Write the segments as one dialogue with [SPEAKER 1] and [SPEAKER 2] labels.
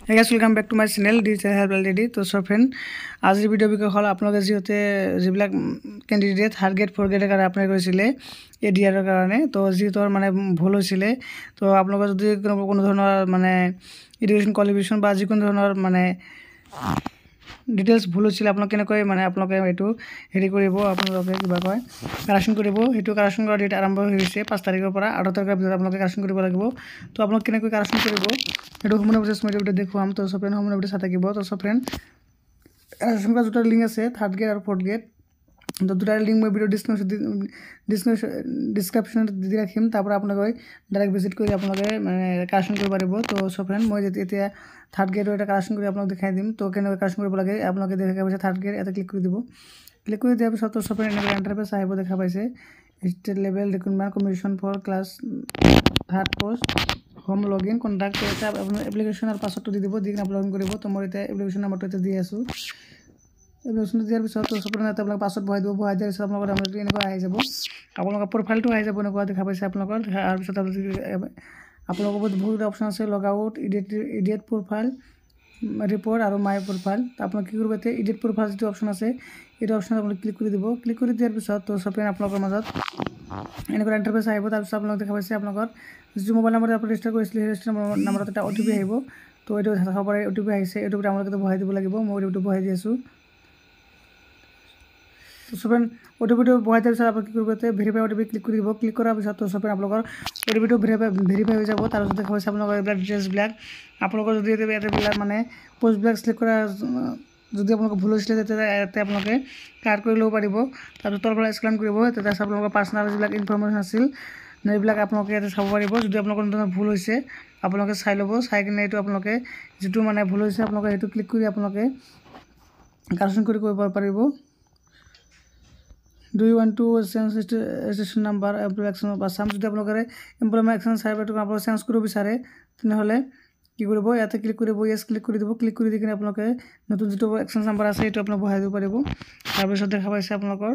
[SPEAKER 1] Hey guys, welcome back to my channel Digital Help LTD. तो so friend आज video' বিষয় হ'ল আপোনালোকে যিহেতু যিবিলাক কেণ্ডিডেট থাৰ্ড গ্ৰেড ফ'ৰ্থ গ্ৰেডৰ কাৰণে এপ্লাই কৰিছিলে এডিআৰৰ কাৰণে তো যিহেতু মানে ভুল হৈছিলে তো আপোনালোকৰ যদি কোনো ধৰণৰ মানে এডুকেশ্যন কোৱালিফিকেশ্যন বা যিকোনো ধৰণৰ মানে ডিটেইলছ ভুল হৈছিলে আপোনালোকে কেনেকৈ মানে আপোনালোকে এইটো হেৰি কৰিব আপোনালোকে কিবা কয় কাৰেকশ্যন কৰিব সেইটো কাৰেকশ্যন কৰা ডেট আৰম্ভ হৈছে 5 তাৰিখৰ পৰা 8 তাৰিখৰ ভিতৰত আপোনালোকে কাৰেকশ্যন কৰিব লাগিব তো আপোনালোকে কেনেকৈ কাৰেকশ্যন কৰিব সেইটো সম্পূৰ্ণ প্ৰচেছ মই ভিডিঅ'ত দেখুৱাম তো সব ফ্ৰেণ্ড সম্পূৰ্ণ ভিডিঅ' চাই থাকিব তো সব ফ্ৰেণ্ড কাৰেকশ্যন কৰা দুটা লিংক আছে থাৰ্ড গ্ৰেড আৰু ফ'ৰ্থ গ্ৰেড তো দুটা লিংক মই ভিডিঅ' ডিছক্ৰিপশ্যনত দি ৰাখিম তাৰ পৰা আপোনালোকে ডাইৰেক্ট ভিজিট কৰি আপোনালোকে মানে কাৰেকশ্যন কৰিব পাৰিব তো সব ফ্ৰেণ্ড মই এতিয়া থাৰ্ড গ্ৰেডৰ এটা কাৰেকশ্যন কৰি আপোনালোক দেখাই দিম তো কেনেকৈ কাৰেকশ্যন কৰিব লাগে আপোনালোকে দেখা পাইছে থাৰ্ড গ্ৰেড এটা ক্লিক কৰি দিব ক্লিক কৰি দিয়াৰ পিছত তো সব ফ্ৰেণ্ড এনেকৈ ইণ্টাৰফেচ আহিব দেখা পাইছে state level recruitment commission for class third post home login contact এটা আপোনাৰ এপ্লিকেশ্যনৰ পাছৱৰ্ডটো দি দিব দি কিনে লগইন কৰিব তো মই এতিয়া এপ্লিকেশ্যন নম্বৰটো এতিয়া দি আছোঁ এপ্লিকেশ্যনটো দিয়াৰ পিছত তো সব ফ্ৰেণ্ড আপোনালোকে পাছৱৰ্ড ভৰাই দিব ভৰাই দিয়াৰ পিছত আপোনালোকৰ এনেকুৱা আহি যাব আপোনালোকৰ প্ৰফাইলটো আহি যাব এনেকুৱা দেখা পাইছে আপোনালোকৰ তাৰপিছত আপোনালোকৰ বহুত অপশ্যন আছে লগ আউট ইডিট প্ৰফাইল ৰিপৰ্ট আৰু মাই প্ৰফাইল আপোনালোকে কি কৰিব এতিয়া ইডিট প্ৰফাইল যিটো অপশ্যন আছে এইটো অপশ্যনত আপোনালোকে ক্লিক কৰি দিব ক্লিক কৰি দিয়াৰ পিছত তো সব ফ্ৰেণ্ড আপোনালোকৰ মাজত এনেকুৱা ইণ্টাৰফেচ আহিব তাৰপিছত আপোনালোকে দেখা পাইছে আপোনালোকৰ যিটো মোবাইল নম্বৰ আপুনি ৰেজিষ্টাৰ কৰিছিলে সেই ৰেজিষ্টাৰ নম্বৰত এটা OTP আহিব তো এইটো চাব পাৰে OTP আহিছে এইটো আপোনালোকে ভৰাই দিব লাগিব মই OTP ভৰাই দি আছোঁ তো সব OTPটো ভৰাই দিয়াৰ পিছত আপুনি কি কৰিব এতিয়া ভেৰিফাই OTP ক্লিক কৰি দিব ক্লিক কৰাৰ পিছত তো সব আপোনালোকৰ OTPটো ভেৰিফাই হৈ যাব তাৰপিছত দেখা পাইছে আপোনালোকৰ এইবিলাক ডিটেইলছবিলাক আপোনালোকৰ যদি এইবিলাক মানে পোষ্টবিলাক চিলেক্ট কৰা যদি আপোনালোকৰ ভুল হৈছিলে তেতিয়া ইয়াতে আপোনালোকে কাট কৰি ল'ব পাৰিব তাৰপিছত তাৰ পৰা স্কেন কৰিব তেতিয়া আপোনালোকৰ পাৰ্চনেল যিবিলাক ইনফৰমেশ্যন আছিল এইবিলাক আপোনালোকে ইয়াতে চাব পাৰিব যদি আপোনালোকৰ কোনো ধৰণৰ ভুল হৈছে আপোনালোকে চাই ল'ব চাই কিনে এইটো আপোনালোকে যিটো মানে ভুল হৈছে আপোনালোকে সেইটো ক্লিক কৰি আপোনালোকে কাৰেকশ্যন কৰিব পাৰিব Do you want to change registration number application বা সাম যদি আপোনালোকে এমপ্লয়মেণ্ট এক্সচেঞ্জ সাৰ্টিফিকেটটো আপোনালোকে চেঞ্জ কৰিব বিচাৰে তেনেহ'লে কি কৰিব ইয়াতে ক্লিক কৰিব ইয়েছ ক্লিক কৰি দিব ক্লিক কৰি দি কিনে আপোনালোকে নতুন যিটো এক্সচেঞ্জ নাম্বাৰ আছে সেইটো আপোনালোকে বহাই দিব পাৰিব তাৰপিছত দেখা পাইছে আপোনালোকৰ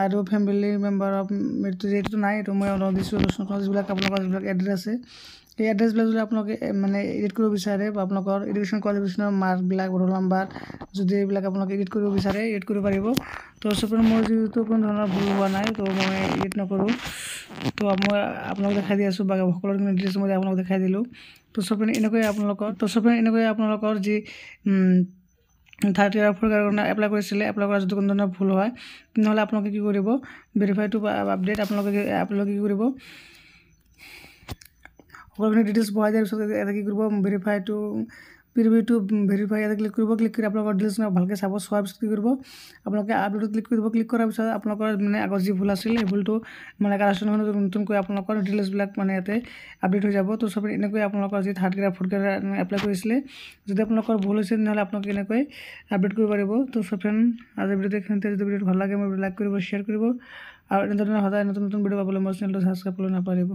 [SPEAKER 1] আৰু ফেমিলি মেম্বাৰ অফ মৃত্যু যিটো নাই এইটো মই দিছোঁ যিবিলাক আপোনালোকৰ যিবিলাক এড্ৰেছ আছে এই এড্ৰেছবিলাক যদি আপোনালোকে মানে এডিট কৰিব বিচাৰে বা আপোনালোকৰ এডুকেশ্যন কোৱালিফিকেশ্যনৰ মাৰ্কবিলাক ৰোল নাম্বাৰ যদি এইবিলাক আপোনালোকে এডিট কৰিব বিচাৰে এডিট কৰিব পাৰিব তো সব মোৰ যিহেতু কোনো ধৰণৰ ভুল হোৱা নাই তো মই এডিট নকৰোঁ তো মই আপোনালোকক দেখাই দি আছোঁ বা সকলো ডিটেইলছ মই আপোনালোকক দেখাই দিলোঁ তো সব এনেকৈ আপোনালোকৰ যি থাৰ্ড গ্ৰেড ফ'ৰ্থ গ্ৰেডৰ কাৰণে এপ্লাই কৰিছিলে এপ্লাই কৰা যদি কোনো ধৰণৰ ভুল হয় তেনেহ'লে আপোনালোকে কি কৰিব ভেৰিফাইটো আপডেট আপোনালোকে কি কৰিব সকলোখিনি ডিটেইলছ ভৰাই দিয়াৰ পিছত এটা কি কৰিব ভেৰিফাইটো প্ৰিভিউ ভেৰিফাই ইয়াতে ক্লিক কৰিব ক্লিক কৰি আপোনালোকৰ ডিটেইলছ ভালকৈ চাব চোৱাৰ পিছত কি কৰিব আপোনালোকে আপডেটত ক্লিক কৰিব ক্লিক কৰাৰ পিছত আপোনালোকৰ মানে আগৰ যি ভুল আছিল সেই ভুলটো মানে কাৰেকশ্যন হৈ নতুনকৈ আপোনালোকৰ ডিটেইলছবিলাক মানে ইয়াতে আপডেট হৈ যাব তো সব এনেকৈ আপোনালোকৰ যি third grade fourth grade apply কৰিছিলে যদি আপোনালোকৰ ভুল হৈছে তেনেহ'লে আপোনালোকে এনেকৈ আপডেট কৰিব পাৰিব তো সব ফ্ৰেণ্ড আজি ভিডিঅ'টো এইখিনিতে যদি ভিডিঅ'টো ভাল লাগে মই লাইক কৰিব শ্বেয়াৰ কৰিব আৰু এনেধৰণৰ সদায় নতুন ভিডিঅ' পাবলৈ মোৰ চেনেলটো ছাবস্ক্ৰাইব কৰিব নাপাহৰিব